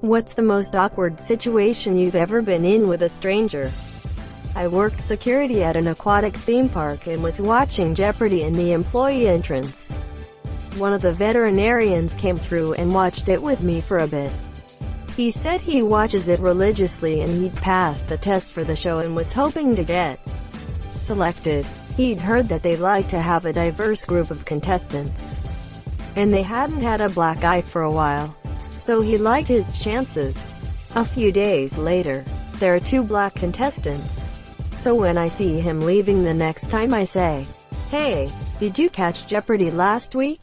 What's the most awkward situation you've ever been in with a stranger? I worked security at an aquatic theme park and was watching Jeopardy in the employee entrance. One of the veterinarians came through and watched it with me for a bit. He said he watches it religiously and he'd passed the test for the show and was hoping to get selected. He'd heard that they like to have a diverse group of contestants, and they hadn't had a black guy for a while, so he liked his chances. A few days later, there are 2 black contestants, so when I see him leaving the next time I say, "Hey, did you catch Jeopardy last week?"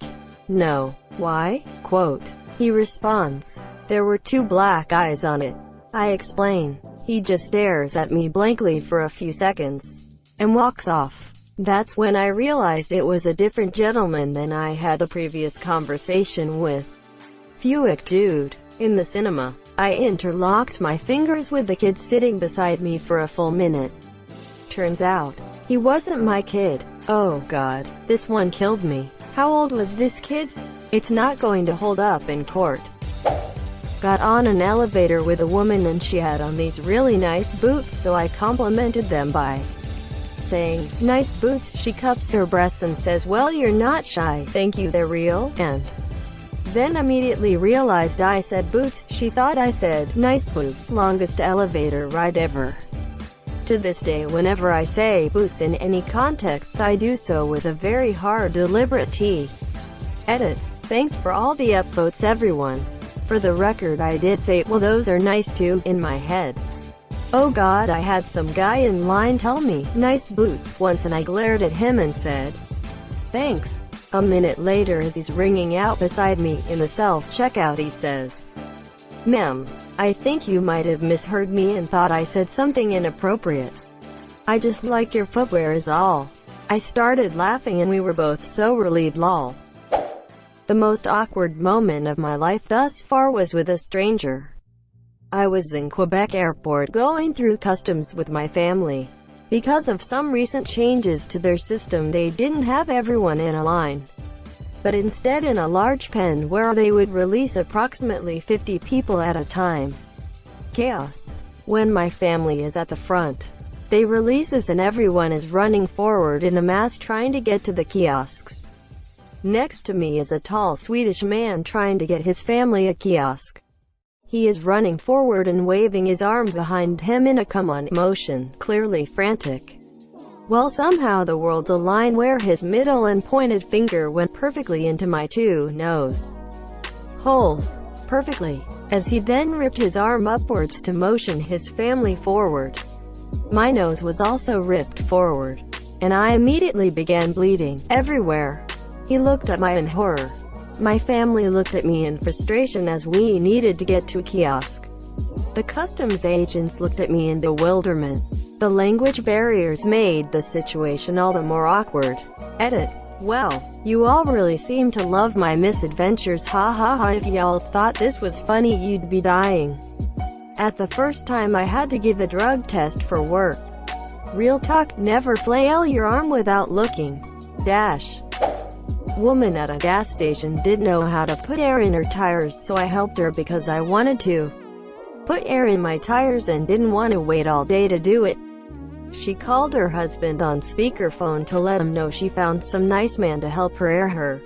"No." "Why?" Quote. He responds, "There were 2 black guys on it." I explain. He just stares at me blankly for a few seconds and walks off. That's when I realized it was a different gentleman than I had the previous conversation with. Fuick dude. In the cinema, I interlocked my fingers with the kid sitting beside me for a full minute. Turns out, he wasn't my kid. Oh god, this one killed me. How old was this kid? It's not going to hold up in court. Got on an elevator with a woman and she had on these really nice boots, so I complimented them by saying, "Nice boots." She cups her breasts and says, "Well, you're not shy. Thank you, they're real." And then immediately realized I said boots. She thought I said, "Nice boobs." Longest elevator ride ever. To this day, whenever I say boots in any context, I do so with a very hard, deliberate T. Edit. Thanks for all the upvotes, everyone. For the record, I did say, "Well, those are nice too," in my head. Oh god, I had some guy in line tell me, "Nice boots," once, and I glared at him and said, "Thanks." A minute later, as he's ringing out beside me in the self-checkout, he says, "Ma'am, I think you might have misheard me and thought I said something inappropriate. I just like your footwear is all." I started laughing and we were both so relieved, lol. The most awkward moment of my life thus far was with a stranger. I was in Quebec airport going through customs with my family. Because of some recent changes to their system, they didn't have everyone in a line, but instead in a large pen where they would release approximately 50 people at a time. Chaos. When my family is at the front, they release us and everyone is running forward in a mass trying to get to the kiosks. Next to me is a tall Swedish man trying to get his family a kiosk. He is running forward and waving his arm behind him in a come-on motion, clearly frantic. Well, somehow the worlds align where his middle and pointed finger went perfectly into my 2 nose holes. Perfectly. As he then ripped his arm upwards to motion his family forward. My nose was also ripped forward, and I immediately began bleeding everywhere. He looked at me in horror. My family looked at me in frustration as we needed to get to a kiosk. The customs agents looked at me in bewilderment. The language barriers made the situation all the more awkward. Edit. Well, you all really seem to love my misadventures, ha ha ha. If y'all thought this was funny, you'd be dying. At the first time I had to give a drug test for work. Real talk, never flail your arm without looking. Dash. Woman at a gas station didn't know how to put air in her tires, so I helped her because I wanted to put air in my tires and didn't want to wait all day to do it. She called her husband on speakerphone to let him know she found some nice man to help her air her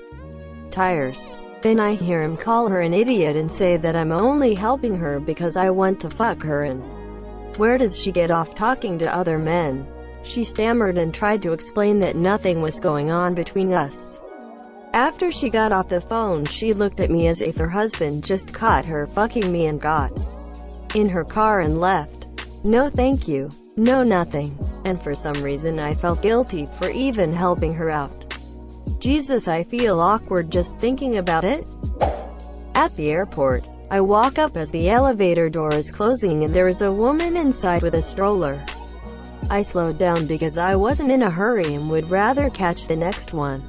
tires. Then I hear him call her an idiot and say that I'm only helping her because I want to fuck her, and where does she get off talking to other men? She stammered and tried to explain that nothing was going on between us. After she got off the phone, she looked at me as if her husband just caught her fucking me and got in her car and left. No thank you. No nothing. And for some reason I felt guilty for even helping her out. Jesus, I feel awkward just thinking about it. At the airport, I walk up as the elevator door is closing and there is a woman inside with a stroller. I slowed down because I wasn't in a hurry and would rather catch the next one.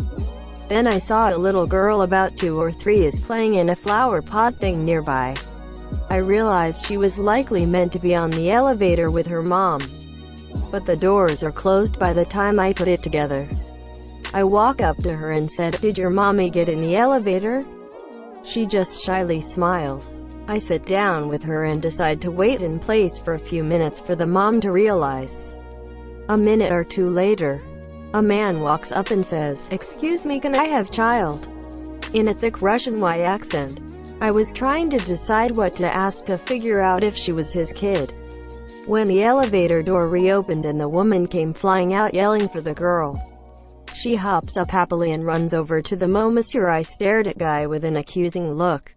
Then I saw a little girl about 2 or 3 is playing in a flower pot thing nearby. I realized she was likely meant to be on the elevator with her mom, but the doors are closed by the time I put it together. I walk up to her and said, "Did your mommy get in the elevator?" She just shyly smiles. I sit down with her and decide to wait in place for a few minutes for the mom to realize. A minute or two later, a man walks up and says, "Excuse me, can I have child?" in a thick Russian Y accent. I was trying to decide what to ask to figure out if she was his kid, when the elevator door reopened and the woman came flying out yelling for the girl. She hops up happily and runs over to the monsieur. I stared at guy with an accusing look.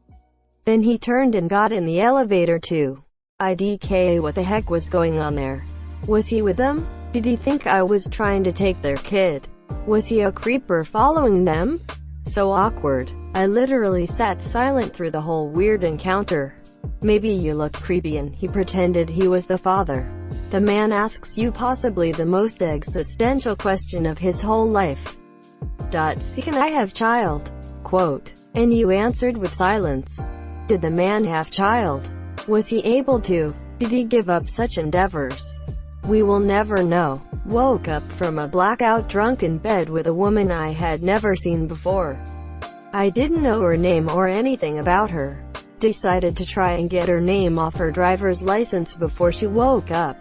Then he turned and got in the elevator too. IDK, what the heck was going on there? Was he with them? Did he think I was trying to take their kid? Was he a creeper following them? So awkward. I literally sat silent through the whole weird encounter. "Maybe you look creepy," and he pretended he was the father. The man asks you possibly the most existential question of his whole life. "See, can I have child?" Quote. And you answered with silence. Did the man have child? Was he able to? Did he give up such endeavors? We will never know. Woke up from a blackout drunk in bed with a woman I had never seen before. I didn't know her name or anything about her. Decided to try and get her name off her driver's license before she woke up.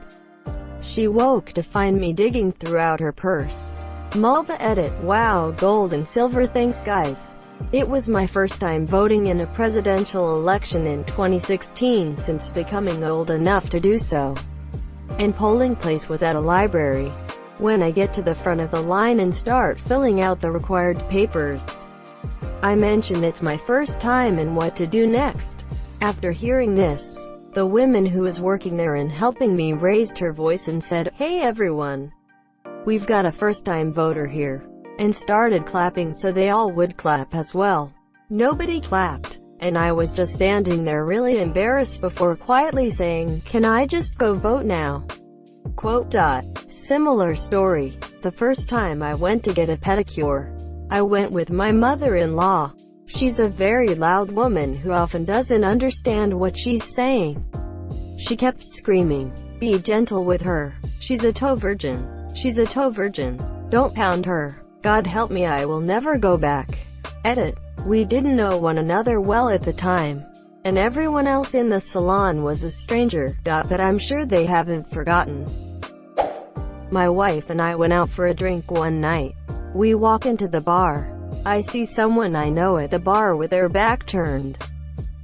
She woke to find me digging throughout her purse. Mulva edit. Wow, gold and silver, thanks guys. It was my first time voting in a presidential election in 2016 since becoming old enough to do so. And polling place was at a library. When I get to the front of the line and start filling out the required papers, I mention it's my first time and what to do next. After hearing this, the woman who was working there and helping me raised her voice and said, "Hey everyone, we've got a first-time voter here," and started clapping so they all would clap as well. Nobody clapped, and I was just standing there really embarrassed before quietly saying, "Can I just go vote now?" Quote. Similar story. The first time I went to get a pedicure, I went with my mother-in-law. She's a very loud woman who often doesn't understand what she's saying. She kept screaming, "Be gentle with her. She's a toe virgin. She's a toe virgin. Don't pound her." God help me, I will never go back. Edit. We didn't know one another well at the time, and everyone else in the salon was a stranger, but I'm sure they haven't forgotten. My wife and I went out for a drink one night. We walk into the bar. I see someone I know at the bar with their back turned.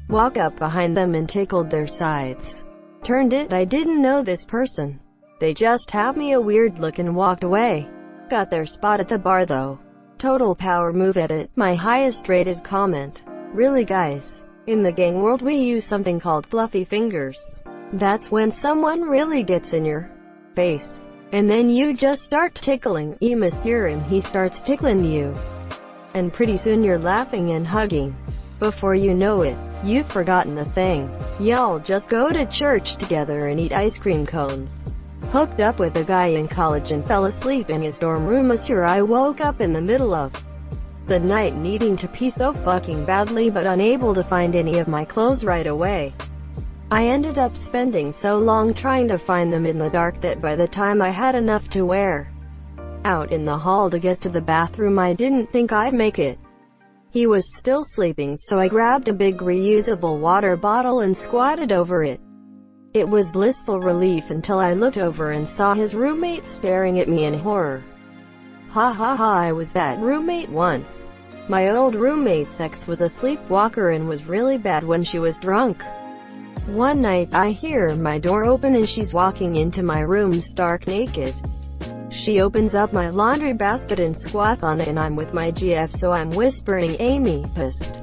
Walk up behind them and tickled their sides. Turned it, I didn't know this person. They just have me a weird look and walked away. Got their spot at the bar though. Total power move. Edit. My highest rated comment. Really guys, in the gang world we use something called fluffy fingers. That's when someone really gets in your face, and then you just start tickling monsieur and he starts tickling you. And pretty soon you're laughing and hugging. Before you know it, you've forgotten the thing. Y'all just go to church together and eat ice cream cones. Hooked up with a guy in college and fell asleep in his dorm room. Monsieur, I woke up in the middle of the night needing to pee so fucking badly but unable to find any of my clothes right away. I ended up spending so long trying to find them in the dark that by the time I had enough to wear out in the hall to get to the bathroom, I didn't think I'd make it. He was still sleeping, so I grabbed a big reusable water bottle and squatted over it. It was blissful relief until I looked over and saw his roommate staring at me in horror. Ha ha ha, I was that roommate once. My old roommate's ex was a sleepwalker and was really bad when she was drunk. One night, I hear my door open and she's walking into my room stark naked. She opens up my laundry basket and squats on it, and I'm with my GF, so I'm whispering, "Amy, pissed.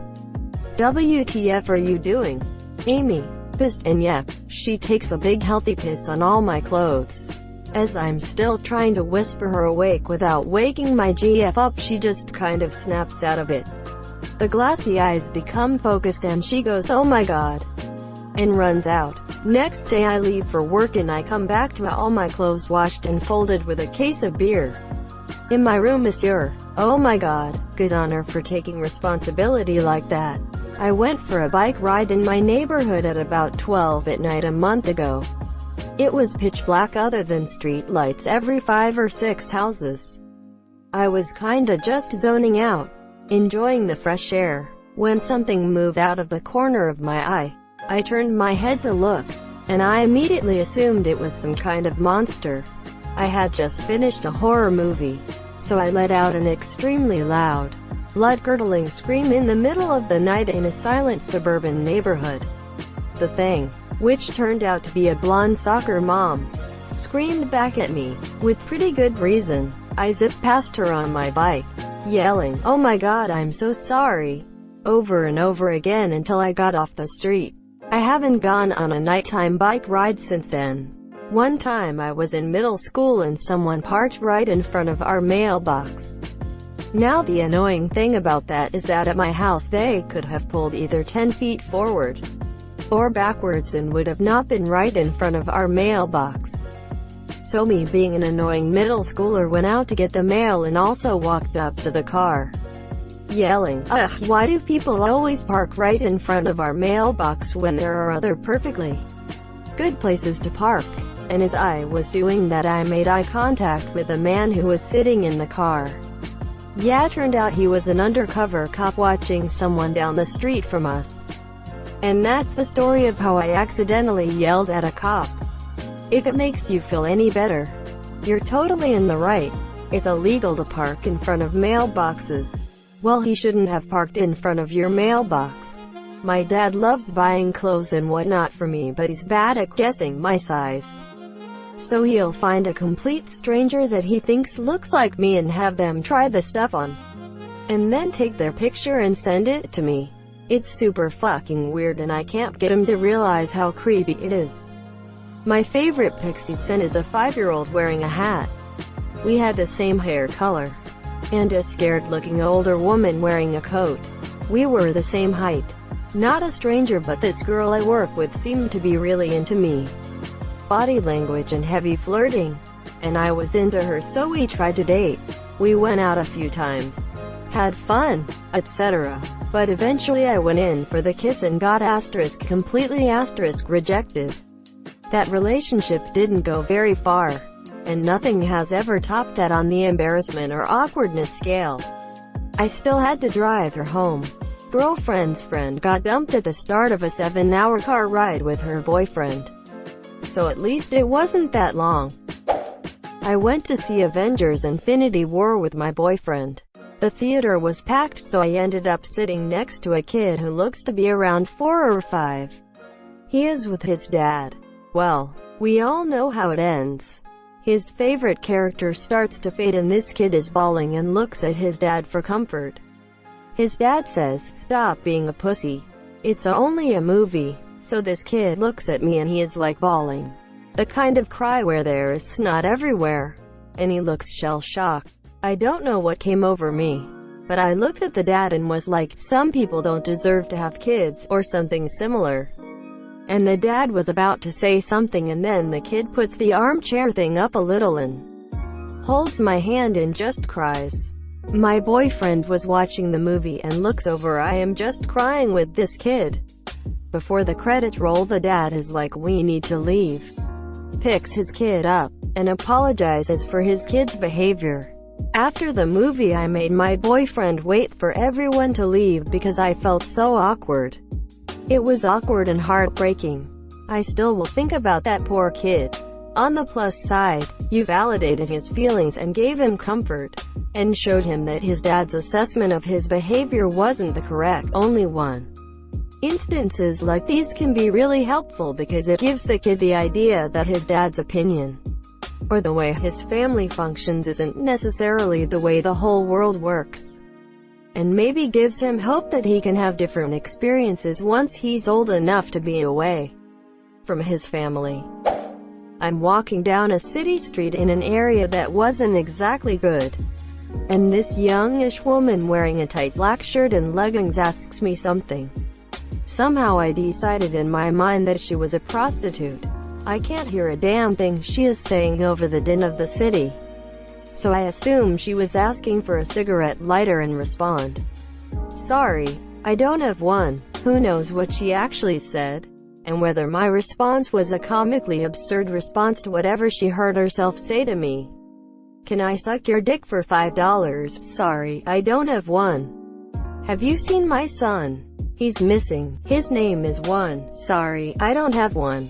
WTF are you doing? Amy, pissed." And yep, she takes a big healthy piss on all my clothes. As I'm still trying to whisper her awake without waking my GF up, she just kind of snaps out of it. The glassy eyes become focused and she goes, "Oh my god," and runs out. Next day I leave for work and I come back to all my clothes washed and folded with a case of beer in my room. Monsieur, oh my god, good on her for taking responsibility like that. I went for a bike ride in my neighborhood at about 12 at night a month ago. It was pitch black other than street lights every 5 or 6 houses. I was kinda just zoning out, enjoying the fresh air, when something moved out of the corner of my eye. I turned my head to look, and I immediately assumed it was some kind of monster. I had just finished a horror movie, so I let out an extremely loud, blood-curdling scream in the middle of the night in a silent suburban neighborhood. The thing, which turned out to be a blonde soccer mom, screamed back at me, with pretty good reason. I zipped past her on my bike, yelling, "Oh my god, I'm so sorry," over and over again until I got off the street. I haven't gone on a nighttime bike ride since then. One time I was in middle school and someone parked right in front of our mailbox. Now the annoying thing about that is that at my house they could have pulled either 10 feet forward or backwards and would have not been right in front of our mailbox. So me, being an annoying middle schooler, went out to get the mail and also walked up to the car, yelling, "Ugh, why do people always park right in front of our mailbox when there are other perfectly good places to park?" And as I was doing that, I made eye contact with a man who was sitting in the car. Yeah, turned out he was an undercover cop watching someone down the street from us. And that's the story of how I accidentally yelled at a cop. If it makes you feel any better, you're totally in the right. It's illegal to park in front of mailboxes. Well, he shouldn't have parked in front of your mailbox. My dad loves buying clothes and whatnot for me, but he's bad at guessing my size. So he'll find a complete stranger that he thinks looks like me and have them try the stuff on, and then take their picture and send it to me. It's super fucking weird, and I can't get him to realize how creepy it is. My favorite pics he sent is a 5-year-old wearing a hat. We had the same hair color, and a scared-looking older woman wearing a coat. We were the same height. Not a stranger, but this girl I work with seemed to be really into me. Body language and heavy flirting. And I was into her, so we tried to date. We went out a few times, had fun, etc. But eventually I went in for the kiss and got completely rejected. That relationship didn't go very far, and nothing has ever topped that on the embarrassment or awkwardness scale. I still had to drive her home. Girlfriend's friend got dumped at the start of a 7-hour car ride with her boyfriend, so at least it wasn't that long. I went to see Avengers: Infinity War with my boyfriend. The theater was packed, so I ended up sitting next to a kid who looks to be around 4 or 5. He is with his dad. Well, we all know how it ends. His favorite character starts to fade and this kid is bawling and looks at his dad for comfort. His dad says, "Stop being a pussy. It's only a movie." So this kid looks at me and he is like bawling. The kind of cry where there is snot everywhere. And he looks shell-shocked. I don't know what came over me, but I looked at the dad and was like, "Some people don't deserve to have kids," or something similar. And the dad was about to say something, and then the kid puts the armchair thing up a little and holds my hand and just cries. My boyfriend was watching the movie and looks over. I am just crying with this kid. Before the credits roll, the dad is like, "We need to leave," picks his kid up, and apologizes for his kid's behavior. After the movie, I made my boyfriend wait for everyone to leave because I felt so awkward. It was awkward and heartbreaking. I still will think about that poor kid. On the plus side, you validated his feelings and gave him comfort, and showed him that his dad's assessment of his behavior wasn't the correct only one. Instances like these can be really helpful because it gives the kid the idea that his dad's opinion, or the way his family functions, isn't necessarily the way the whole world works. And maybe gives him hope that he can have different experiences once he's old enough to be away from his family. I'm walking down a city street in an area that wasn't exactly good, and this youngish woman wearing a tight black shirt and leggings asks me something. Somehow I decided in my mind that she was a prostitute. I can't hear a damn thing she is saying over the din of the city, so I assume she was asking for a cigarette lighter and respond, "Sorry, I don't have one." Who knows what she actually said, and whether my response was a comically absurd response to whatever she heard herself say to me. "Can I suck your dick for $5? Sorry, I don't have one." "Have you seen my son?" He's missing. His name is One. Sorry, I don't have one.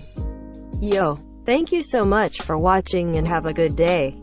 Yo. Thank you so much for watching and have a good day.